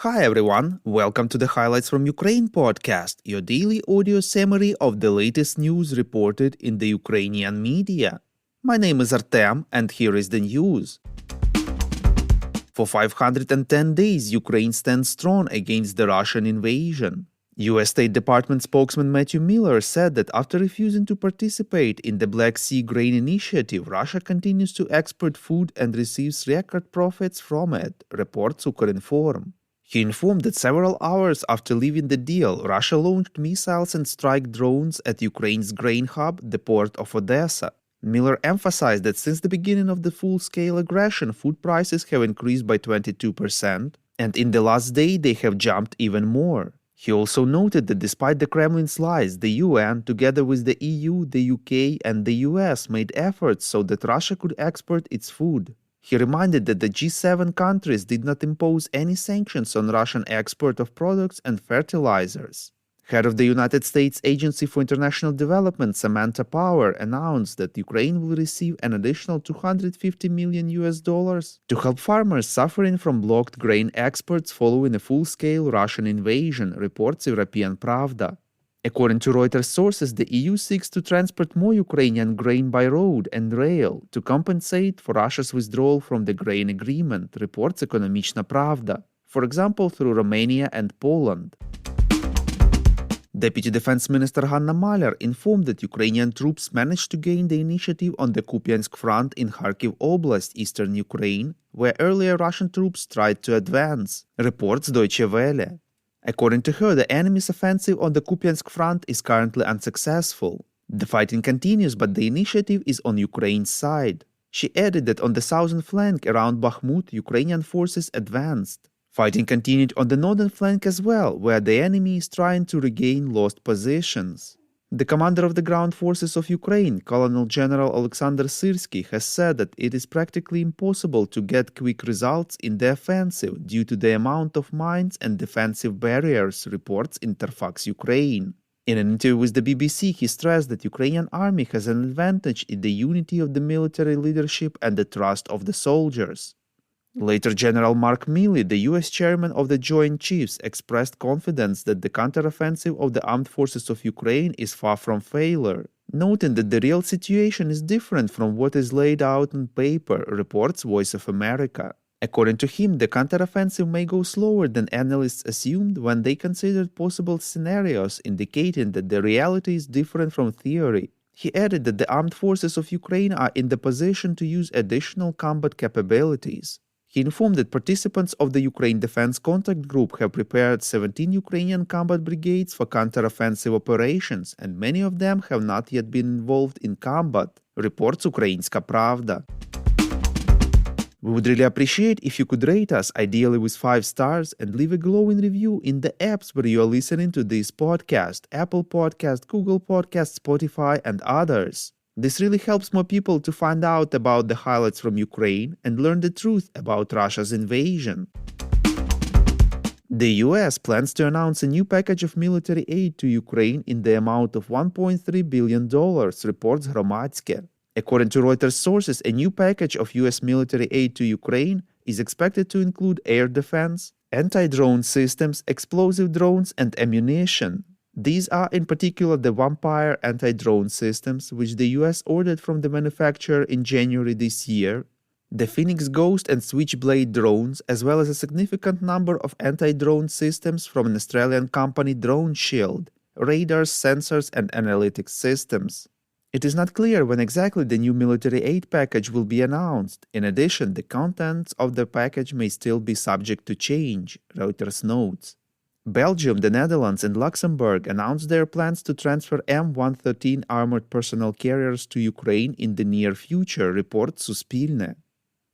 Hi everyone, welcome to the Highlights from Ukraine podcast, your daily audio summary of the latest news reported in the Ukrainian media. My name is Artem and here is the news. For 510 days, Ukraine stands strong against the Russian invasion. US State Department spokesman Matthew Miller said that after refusing to participate in the Black Sea Grain Initiative, Russia continues to export food and receives record profits from it, reports Ukrinform. He informed that several hours after leaving the deal, Russia launched missiles and strike drones at Ukraine's grain hub, the port of Odessa. Miller emphasized that since the beginning of the full-scale aggression, food prices have increased by 22%, and in the last day they have jumped even more. He also noted that despite the Kremlin's lies, the UN, together with the EU, the UK, and the US, made efforts so that Russia could export its food. He reminded that the G7 countries did not impose any sanctions on Russian export of products and fertilizers. Head of the United States Agency for International Development, Samantha Power, announced that Ukraine will receive an additional $250 million to help farmers suffering from blocked grain exports following a full-scale Russian invasion, reports European Pravda. According to Reuters sources, the EU seeks to transport more Ukrainian grain by road and rail to compensate for Russia's withdrawal from the grain agreement, reports Ekonomichna Pravda, for example through Romania and Poland. Deputy Defense Minister Hanna Maliar informed that Ukrainian troops managed to gain the initiative on the Kupyansk front in Kharkiv Oblast, eastern Ukraine, where earlier Russian troops tried to advance, reports Deutsche Welle. According to her, the enemy's offensive on the Kupyansk front is currently unsuccessful. The fighting continues, but the initiative is on Ukraine's side. She added that on the southern flank around Bakhmut, Ukrainian forces advanced. Fighting continued on the northern flank as well, where the enemy is trying to regain lost positions. The commander of the ground forces of Ukraine, Colonel General Alexander Syrsky, has said that it is practically impossible to get quick results in the offensive due to the amount of mines and defensive barriers, reports Interfax Ukraine. In an interview with the BBC, he stressed that Ukrainian army has an advantage in the unity of the military leadership and the trust of the soldiers. Later, General Mark Milley, the U.S. chairman of the Joint Chiefs, expressed confidence that the counteroffensive of the armed forces of Ukraine is far from failure, noting that the real situation is different from what is laid out on paper, reports Voice of America. According to him, the counteroffensive may go slower than analysts assumed when they considered possible scenarios, indicating that the reality is different from theory. He added that the armed forces of Ukraine are in the position to use additional combat capabilities. He informed that participants of the Ukraine Defense Contact Group have prepared 17 Ukrainian combat brigades for counteroffensive operations, and many of them have not yet been involved in combat, reports Ukrainska Pravda. We would really appreciate if you could rate us, ideally with 5 stars, and leave a glowing review in the apps where you are listening to this podcast: Apple Podcast, Google Podcast, Spotify, and others. This really helps more people to find out about the highlights from Ukraine and learn the truth about Russia's invasion. The US plans to announce a new package of military aid to Ukraine in the amount of $1.3 billion, reports Hromadske. According to Reuters sources, a new package of US military aid to Ukraine is expected to include air defense, anti-drone systems, explosive drones, and ammunition. These are in particular the Vampire anti-drone systems, which the US ordered from the manufacturer in January this year, the Phoenix Ghost and Switchblade drones, as well as a significant number of anti-drone systems from an Australian company, Drone Shield, radars, sensors, and analytics systems. It is not clear when exactly the new military aid package will be announced. In addition, the contents of the package may still be subject to change, Reuters notes. Belgium, the Netherlands, and Luxembourg announced their plans to transfer M113 armored personnel carriers to Ukraine in the near future, reports Suspilne.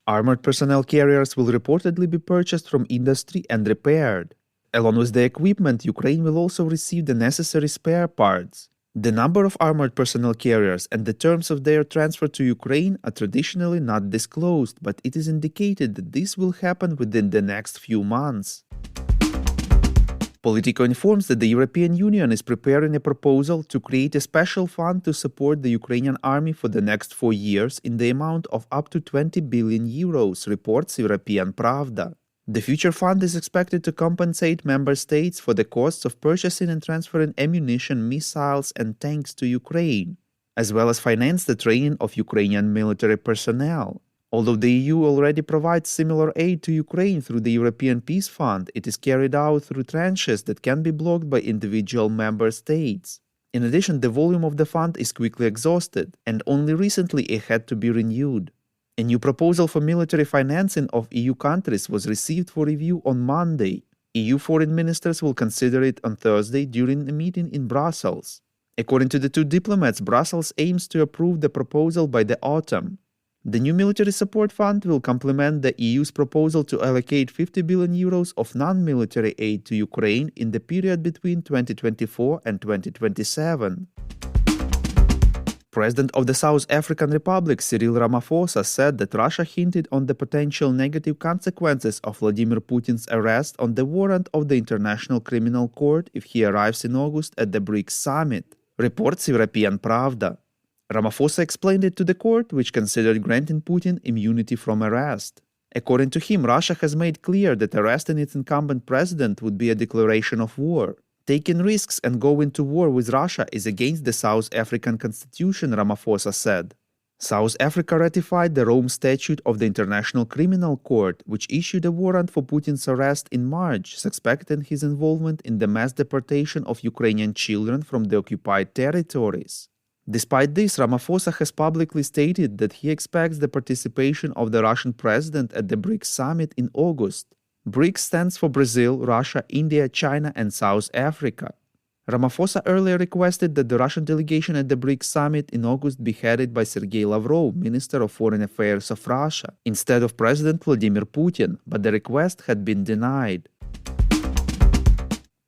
Armored personnel carriers will reportedly be purchased from industry and repaired. Along with the equipment, Ukraine will also receive the necessary spare parts. The number of armored personnel carriers and the terms of their transfer to Ukraine are traditionally not disclosed, but it is indicated that this will happen within the next few months. Politico informs that the European Union is preparing a proposal to create a special fund to support the Ukrainian army for the next 4 years in the amount of up to 20 billion euros, reports European Pravda. The future fund is expected to compensate member states for the costs of purchasing and transferring ammunition, missiles, and tanks to Ukraine, as well as finance the training of Ukrainian military personnel. Although the EU already provides similar aid to Ukraine through the European Peace Fund, it is carried out through tranches that can be blocked by individual member states. In addition, the volume of the fund is quickly exhausted, and only recently it had to be renewed. A new proposal for military financing of EU countries was received for review on Monday. EU foreign ministers will consider it on Thursday during a meeting in Brussels. According to the two diplomats, Brussels aims to approve the proposal by the autumn. The new military support fund will complement the EU's proposal to allocate 50 billion euros of non-military aid to Ukraine in the period between 2024 and 2027. President of the South African Republic Cyril Ramaphosa said that Russia hinted on the potential negative consequences of Vladimir Putin's arrest on the warrant of the International Criminal Court if he arrives in August at the BRICS summit, reports European Pravda. Ramaphosa explained it to the court, which considered granting Putin immunity from arrest. According to him, Russia has made clear that arresting its incumbent president would be a declaration of war. Taking risks and going to war with Russia is against the South African constitution, Ramaphosa said. South Africa ratified the Rome Statute of the International Criminal Court, which issued a warrant for Putin's arrest in March, suspecting his involvement in the mass deportation of Ukrainian children from the occupied territories. Despite this, Ramaphosa has publicly stated that he expects the participation of the Russian president at the BRICS summit in August. BRICS stands for Brazil, Russia, India, China, and South Africa. Ramaphosa earlier requested that the Russian delegation at the BRICS summit in August be headed by Sergei Lavrov, Minister of Foreign Affairs of Russia, instead of President Vladimir Putin, but the request had been denied.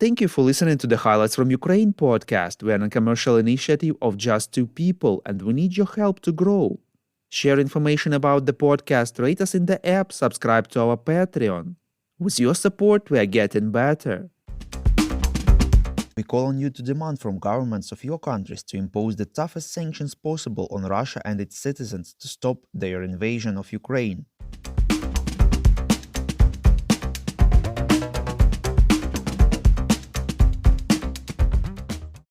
Thank you for listening to the Highlights from Ukraine podcast. We are a commercial initiative of just two people, and we need your help to grow. Share information about the podcast, rate us in the app, subscribe to our Patreon. With your support, we are getting better. We call on you to demand from governments of your countries to impose the toughest sanctions possible on Russia and its citizens to stop their invasion of Ukraine.